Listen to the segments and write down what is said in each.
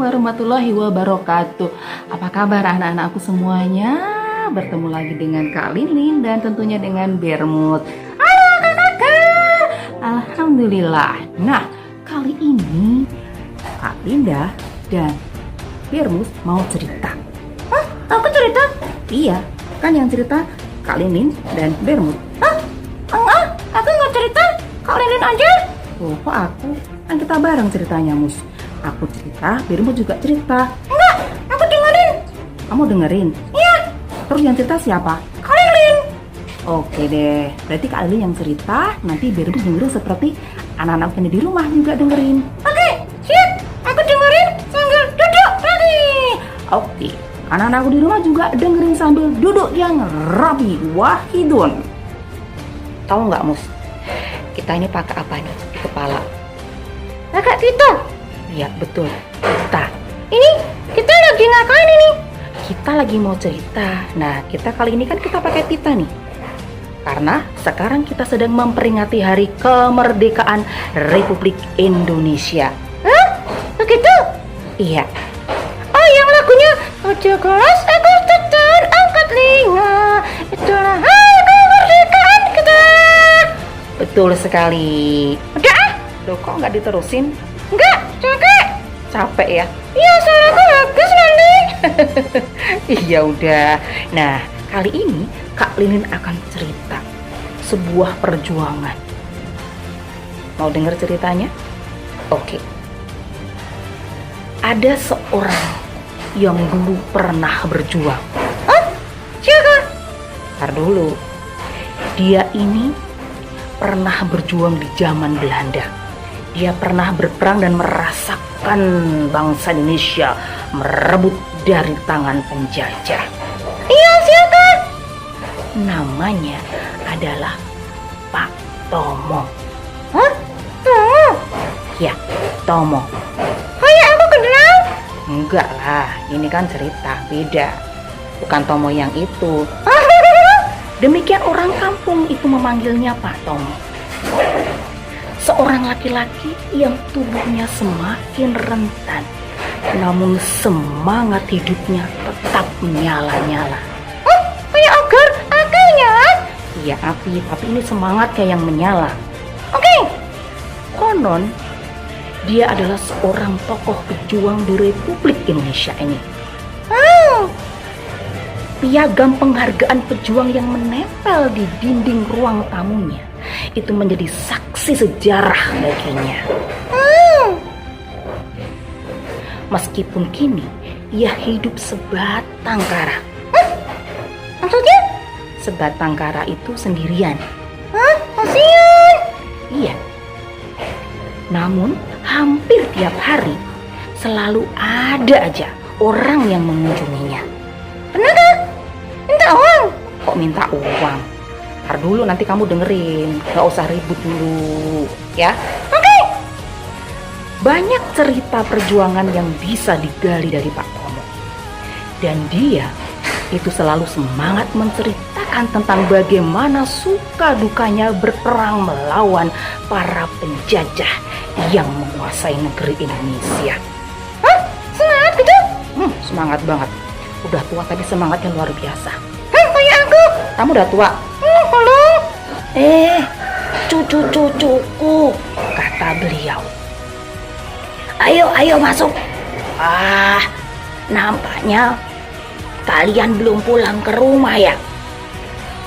warahmatullahi wabarakatuh. Apa kabar anak-anakku semuanya? Bertemu lagi dengan Kak Lilin dan tentunya dengan Bermud. Halo kakak. Alhamdulillah. Nah, kali ini Kak Linda dan Bermud mau cerita. Hah? Aku cerita? Iya, kan yang cerita Kak Lilin dan Bermud. Hah? Enggak, aku nggak cerita. Kak Lilin aja. Oh, kok aku? Kan kita bareng ceritanya, Mus. Aku cerita, Bermud juga cerita. Enggak, aku dengerin. Kamu dengerin? Iya. Terus yang cerita siapa? Kak Lilin. Oke deh, berarti Kak Lilin yang cerita, nanti Bermud dengerin seperti anak-anak yang di rumah juga dengerin. Oke, siap. Aku dengerin sambil duduk lagi. Oke, anak-anakku di rumah juga dengerin sambil duduk yang rapi. Wahidun. Tahu nggak, Mus? Kita ini pakai apa nih di kepala? Pakai kita. Iya, betul. Kita. Ini kita lagi ngapain ini? Kita lagi mau cerita. Nah, kita kali ini kan kita pakai tita nih. Karena sekarang kita sedang memperingati hari kemerdekaan Republik Indonesia. Hah? Begitu? Iya. Oh, yang lagunya Ojo Kelas Aku Tekan Angkat Linga. Itulah hari kemerdekaan kita. Betul sekali. Udah? Loh, kok nggak diterusin? Enggak, capek ya? Iya, suaraku bagus nanti. Iya udah. Nah, kali ini Kak Lilin akan cerita sebuah perjuangan. Mau dengar ceritanya? Oke. Ada seorang yang dulu pernah berjuang. Hah? Siapa? Ntar dulu. Dia ini pernah berjuang di zaman Belanda. Dia pernah berperang dan merasakan bangsa Indonesia merebut dari tangan penjajah. Iya, siapa? Namanya adalah Pak Tomo. Hah? Tomo? Ya, Tomo. Kayak aku kenal? Enggak lah, ini kan cerita, beda. Bukan Tomo yang itu. Demikian orang kampung itu memanggilnya Pak Tomo. Seorang laki-laki yang tubuhnya semakin rentan, namun semangat hidupnya tetap menyala-nyala. Oh, kayak agar nyala? Iya, api, tapi ini semangat kayak yang menyala. Oke. Konon, dia adalah seorang tokoh pejuang di Republik Indonesia ini. Piagam penghargaan pejuang yang menempel di dinding ruang tamunya itu menjadi saksi sejarah baginya. Meskipun kini ia hidup sebatang kara. Maksudnya? Sebatang kara itu sendirian. Kasihan. Iya. Namun hampir tiap hari selalu ada aja orang yang mengunjunginya. Kenapa? Minta uang? Kok minta uang? Ntar dulu, nanti kamu dengerin. Gak usah ribut dulu, ya. Oke. Banyak cerita perjuangan yang bisa digali dari Pak Tomo. Dan dia itu selalu semangat menceritakan tentang bagaimana suka dukanya berperang melawan para penjajah yang menguasai negeri Indonesia. Hah? Semangat gitu? Semangat banget. Udah tua tapi semangatnya luar biasa. Kayak aku. Kamu udah tua? Halo. Cucu-cucuku, kata beliau. Ayo masuk. Nampaknya kalian belum pulang ke rumah ya?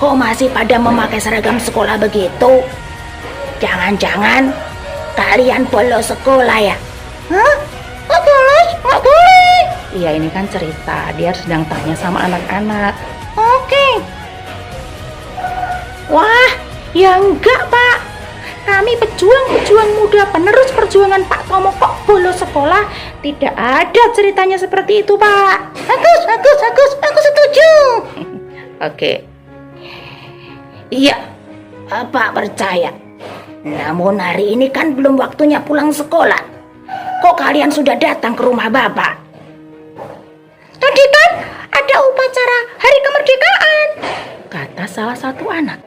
Kok masih pada memakai seragam sekolah begitu? Jangan-jangan kalian bolos sekolah ya? Hah? Kok bolos? Nggak boleh. Iya, ini kan cerita, dia sedang tanya sama anak-anak. Oke. Wah, ya enggak Pak. Kami pejuang muda penerus perjuangan Pak Tomo kok bolos sekolah. Tidak ada ceritanya seperti itu Pak. Aku setuju. Oke. Iya, Pak percaya. Namun hari ini kan belum waktunya pulang sekolah. Kok kalian sudah datang ke rumah Bapak? Tadi kan ada upacara hari kemerdekaan, kata salah satu anak.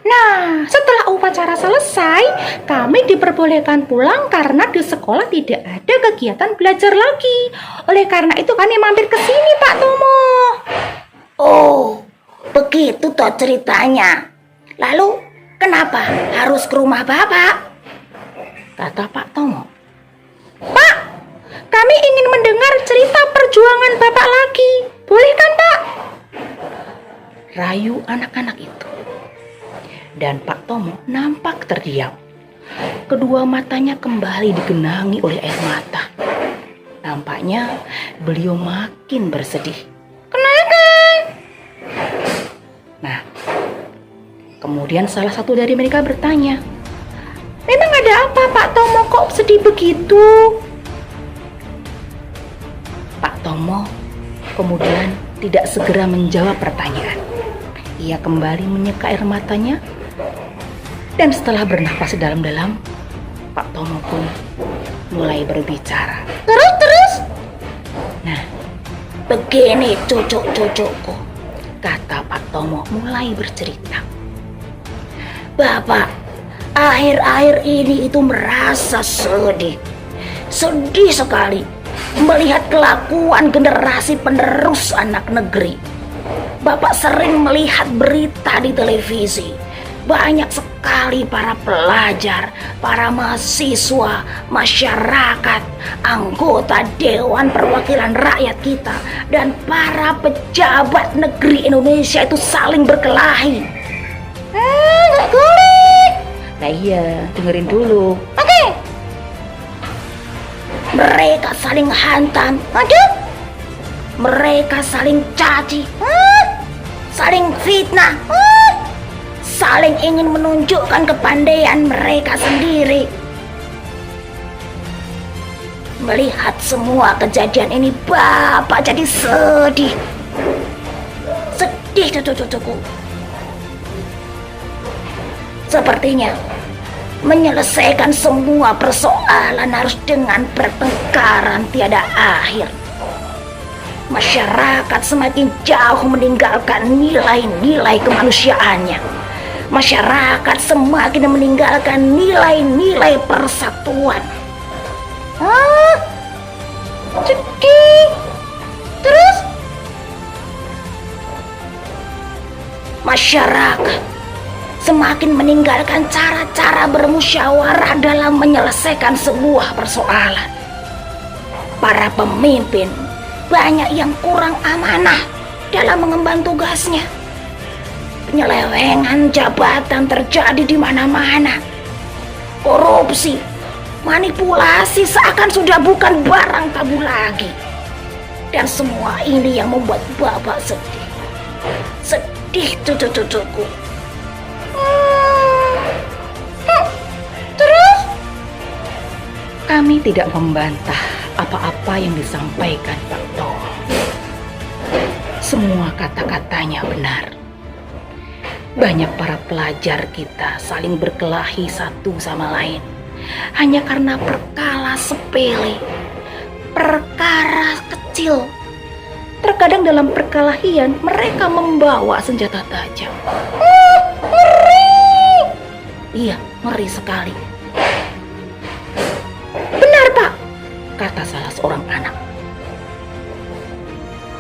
Nah, setelah upacara selesai, Kami diperbolehkan pulang karena di sekolah tidak ada kegiatan belajar lagi. Oleh karena itu kami mampir ke sini, Pak Tomo. Oh, begitu toh ceritanya. Lalu, kenapa harus ke rumah Bapak? Kata Pak Tomo. Pak, kami ingin mendengar cerita perjuangan Bapak lagi. Boleh kan, Pak? Rayu anak-anak itu. Dan Pak Tomo nampak terdiam. Kedua matanya kembali digenangi oleh air mata. Nampaknya beliau makin bersedih. Kenapa? Nah, kemudian salah satu dari mereka bertanya, Memang ada apa, Pak Tomo, kok sedih begitu? Pak Tomo kemudian tidak segera menjawab pertanyaan. Ia kembali menyeka air matanya, dan setelah bernapas dalam-dalam, Pak Tomo pun mulai berbicara. Terus? Nah, Begini cucu-cucuku. kata Pak Tomo mulai bercerita. Bapak, akhir-akhir ini itu merasa sedih. Sedih sekali melihat kelakuan generasi penerus anak negeri. Bapak sering melihat berita di televisi. Banyak sekali para pelajar, para mahasiswa, masyarakat, anggota Dewan Perwakilan Rakyat kita, dan para pejabat negeri Indonesia itu saling berkelahi. Nggak boleh. Nah iya, dengerin dulu. Oke. Mereka saling hantam. Aduh. Mereka saling caci, saling fitnah, saling ingin menunjukkan kepandaian mereka sendiri. Melihat semua kejadian ini, Bapak jadi sedih. Sedih cucu-cucuku. Sepertinya menyelesaikan semua persoalan harus dengan pertengkaran tiada akhir. Masyarakat semakin jauh meninggalkan nilai-nilai kemanusiaannya. Masyarakat semakin meninggalkan nilai-nilai persatuan. Sedih. Terus? Masyarakat semakin meninggalkan cara-cara bermusyawarah dalam menyelesaikan sebuah persoalan. Para pemimpin banyak yang kurang amanah dalam mengemban tugasnya. Penyelewengan jabatan terjadi di mana-mana. Korupsi, manipulasi seakan sudah bukan barang tabu lagi. Dan semua ini yang membuat Bapak sedih. Sedih cucu-cucuku. Terus? Kami tidak membantah apa-apa yang disampaikan Pak Tomo. Semua kata-katanya benar. Banyak para pelajar kita saling berkelahi satu sama lain hanya karena perkara sepele, perkara kecil. Terkadang dalam perkelahian mereka membawa senjata tajam. Ngeri. Iya, ngeri sekali, Benar, Pak. kata salah seorang anak.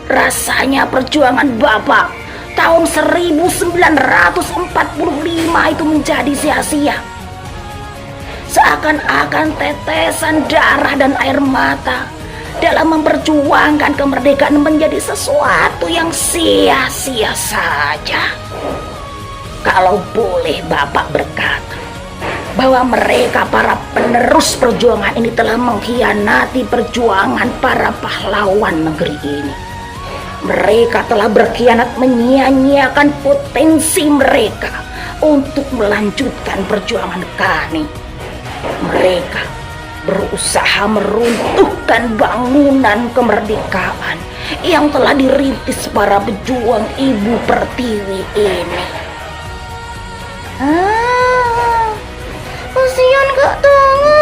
Rasanya perjuangan Bapak tahun 1945 itu menjadi sia-sia. Seakan-akan tetesan darah dan air mata dalam memperjuangkan kemerdekaan menjadi sesuatu yang sia-sia saja. Kalau boleh Bapak berkata bahwa mereka para penerus perjuangan ini telah mengkhianati perjuangan para pahlawan negeri ini. Mereka telah berkhianat menyia-nyiakan potensi mereka untuk melanjutkan perjuangan kami. Mereka berusaha meruntuhkan bangunan kemerdekaan yang telah dirintis para pejuang Ibu Pertiwi ini. Kasihan Kak Tomo.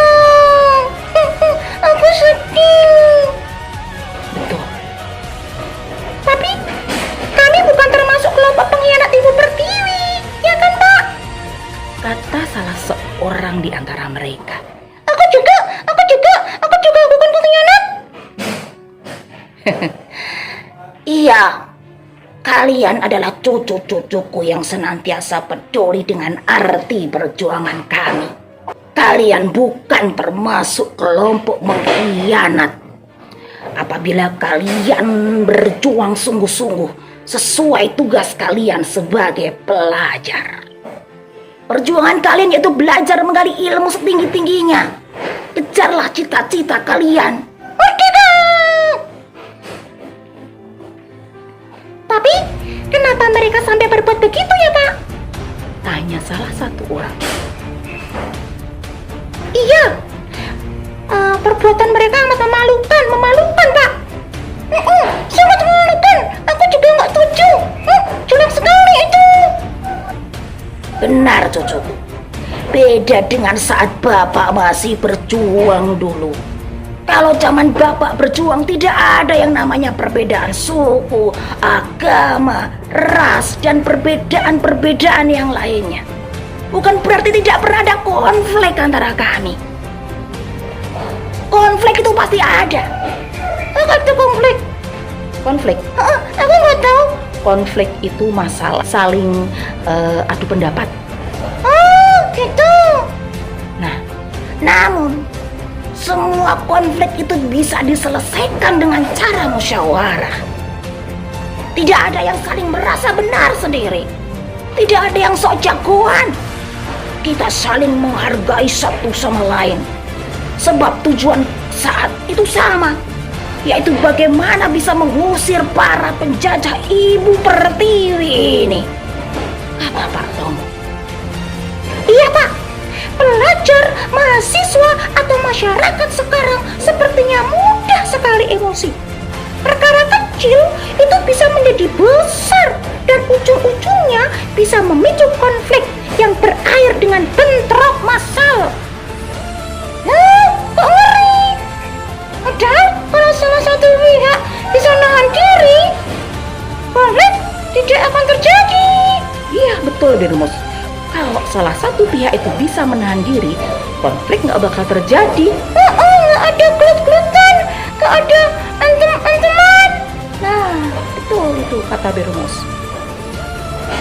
Aku sedih. Betul, Tapi kami bukan termasuk kelompok pengkhianat Ibu Pertiwi, ya kan, Pak? kata salah seorang di antara mereka. Aku juga bukan pengkhianat. Iya, kalian adalah cucu-cucuku yang senantiasa peduli dengan arti perjuangan kami. Kalian bukan termasuk kelompok mengkhianat. Apabila kalian berjuang sungguh-sungguh sesuai tugas kalian sebagai pelajar. Perjuangan kalian yaitu belajar menggali ilmu setinggi-tingginya. Kejarlah cita-cita kalian. Tapi kenapa mereka sampai berbuat begitu ya, Pak? Tanya salah satu orang. Iya, perbuatan mereka amat memalukan, Pak. Sangat memalukan. Aku juga nggak setuju. Jelek sekali itu. Benar, cucuku. Beda dengan saat Bapak masih berjuang dulu. Kalau zaman Bapak berjuang tidak ada yang namanya perbedaan suku, agama, ras, dan perbedaan-perbedaan yang lainnya. Bukan berarti tidak pernah ada konflik antara kami. Konflik itu pasti ada. Apa itu konflik? Konflik? Aku nggak tahu. Konflik itu masalah saling adu pendapat. Oh, gitu. Nah, namun semua konflik itu bisa diselesaikan dengan cara musyawarah. Tidak ada yang saling merasa benar sendiri. Tidak ada yang sok jagoan. Kita saling menghargai satu sama lain. Sebab tujuan saat itu sama, yaitu bagaimana bisa mengusir para penjajah Ibu Pertiwi ini. Apa Pak Tomo? Iya, Pak. Pelajar, mahasiswa, atau masyarakat sekarang sepertinya mudah sekali emosi. Perkara kecil itu bisa menjadi besar dan ujung-ujungnya bisa memicu konflik yang berakhir dengan bentrok massal. Kok ngeri? Padahal kalau salah satu pihak bisa nahan diri, konflik tidak akan terjadi. Iya, betul Birmus. Kalau salah satu pihak itu bisa menahan diri, konflik nggak bakal terjadi. Nggak ada gelut-gelutan, nggak ada antem-anteman. Nah, betul itu kata Birmus.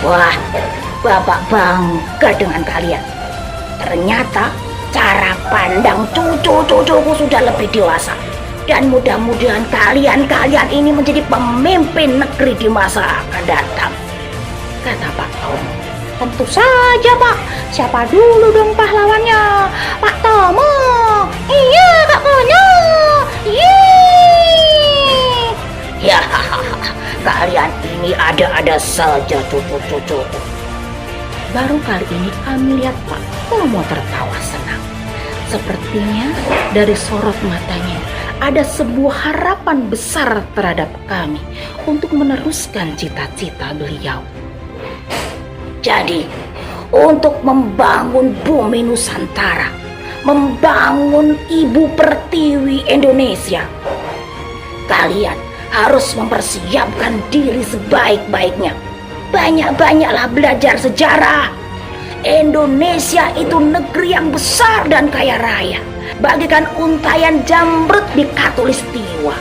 Wah, Bapak bangga dengan kalian. Ternyata cara pandang cucu-cucuku sudah lebih dewasa. Dan mudah-mudahan kalian ini menjadi pemimpin negeri di masa akan datang. Kata Pak Tomo. Tentu saja, Pak. Siapa dulu dong pahlawannya? Pak Tomo. Iya, Kak Konyo. Yeay. Ya, kalian ini ada-ada saja cucu-cucuku. Baru kali ini kami lihat Pak Tomo tertawa senang. Sepertinya dari sorot matanya ada sebuah harapan besar terhadap kami untuk meneruskan cita-cita beliau. Jadi, untuk membangun bumi Nusantara, membangun Ibu Pertiwi Indonesia, kalian harus mempersiapkan diri sebaik-baiknya. Banyak-banyaklah belajar sejarah. Indonesia itu negeri yang besar dan kaya raya, bagaikan untayan jamrut di Katulistiwa.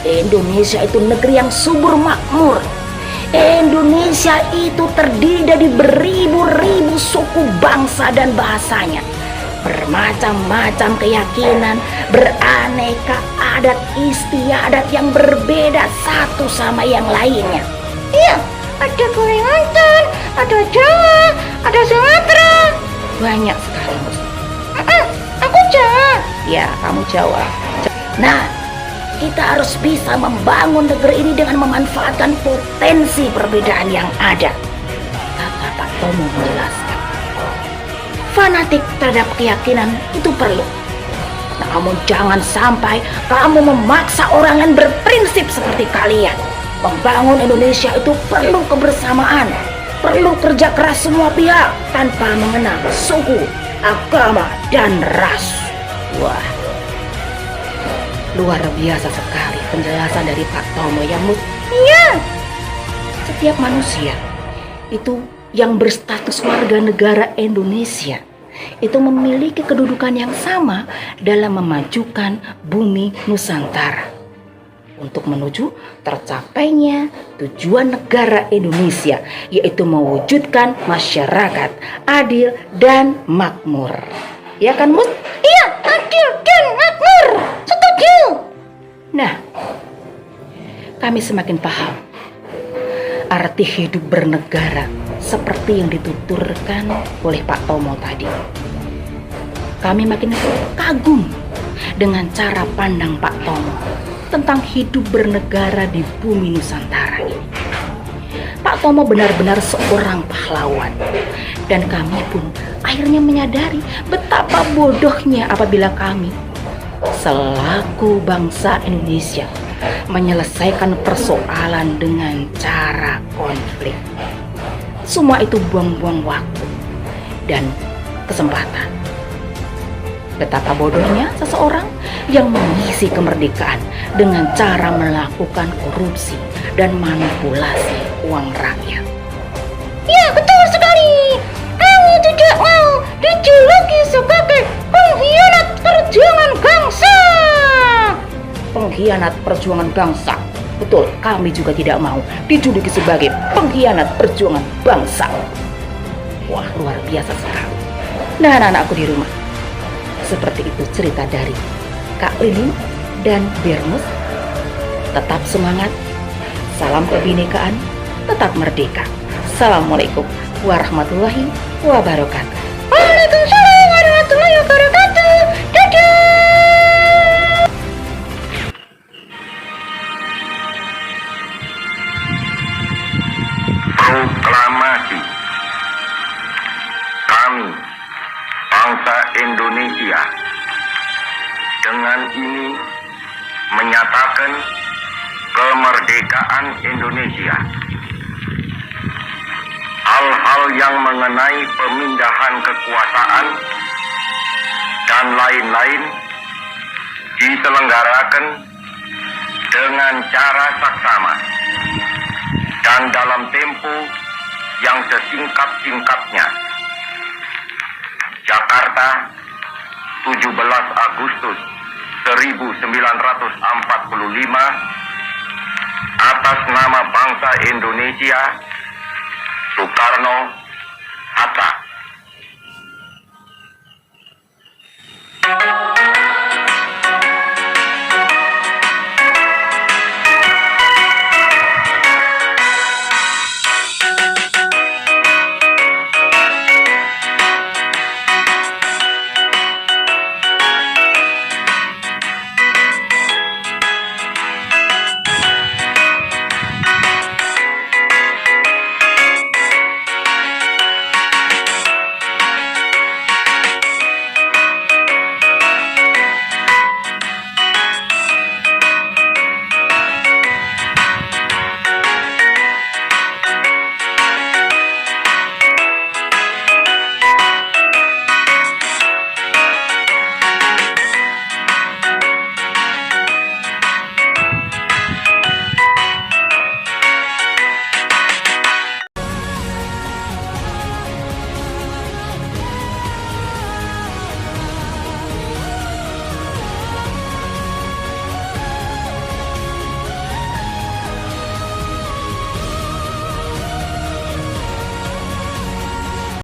Indonesia itu negeri yang subur makmur. Indonesia itu terdiri dari beribu-ribu suku bangsa dan bahasanya, bermacam-macam keyakinan, beraneka adat istiadat yang berbeda satu sama yang lainnya. Iya, ada Kalimantan, ada Jawa, ada Sumatera. Banyak sekali, Mus. Aku Jawa. Ya, kamu Jawa. Nah, kita harus bisa membangun negeri ini dengan memanfaatkan potensi perbedaan yang ada. Kata Pak Tomo menjelaskan. Fanatik terhadap keyakinan itu perlu. Namun jangan sampai kamu memaksa orang yang berprinsip seperti kalian. Membangun Indonesia itu perlu kebersamaan, perlu kerja keras semua pihak tanpa mengenal suku, agama, dan ras. Wah, luar biasa sekali penjelasan dari Pak Tomo ya, Mus. Iya. Setiap manusia itu yang berstatus warga negara Indonesia itu memiliki kedudukan yang sama dalam memajukan bumi Nusantara untuk menuju tercapainya tujuan negara Indonesia, yaitu mewujudkan masyarakat adil dan makmur. Ya kan, Mus? Iya, adil dan makmur. Setuju. Nah, kami semakin paham arti hidup bernegara seperti yang dituturkan oleh Pak Tomo tadi. Kami makin kagum dengan cara pandang Pak Tomo tentang hidup bernegara di bumi Nusantara ini. Pak Tomo benar-benar seorang pahlawan, dan kami pun akhirnya menyadari betapa bodohnya apabila kami selaku bangsa Indonesia menyelesaikan persoalan dengan cara konflik. Semua itu buang-buang waktu dan kesempatan. Betapa bodohnya seseorang yang mengisi kemerdekaan dengan cara melakukan korupsi dan manipulasi uang rakyat. Ya, betul sekali. Kami tidak mau dijuluki sebagai pengkhianat perjuangan bangsa. Pengkhianat perjuangan bangsa. Betul, kami juga tidak mau dijuluki sebagai pengkhianat perjuangan bangsa. Wah, luar biasa sekali. Nah, anak-anakku di rumah, seperti itu cerita dari Kak Lilin dan Bermus. Tetap semangat, salam kebinekaan, tetap merdeka. Assalamualaikum warahmatullahi wabarakatuh. Waalaikumsalam warahmatullahi wabarakatuh. Dadah. Proklamasi. Kami, bangsa Indonesia, dengan ini menyatakan kemerdekaan Indonesia. Hal-hal yang mengenai pemindahan kekuasaan dan lain-lain diselenggarakan dengan cara saksama dan dalam tempo yang sesingkat-singkatnya. Jakarta, 17 Agustus 1945, atas nama bangsa Indonesia, Soekarno, Hatta.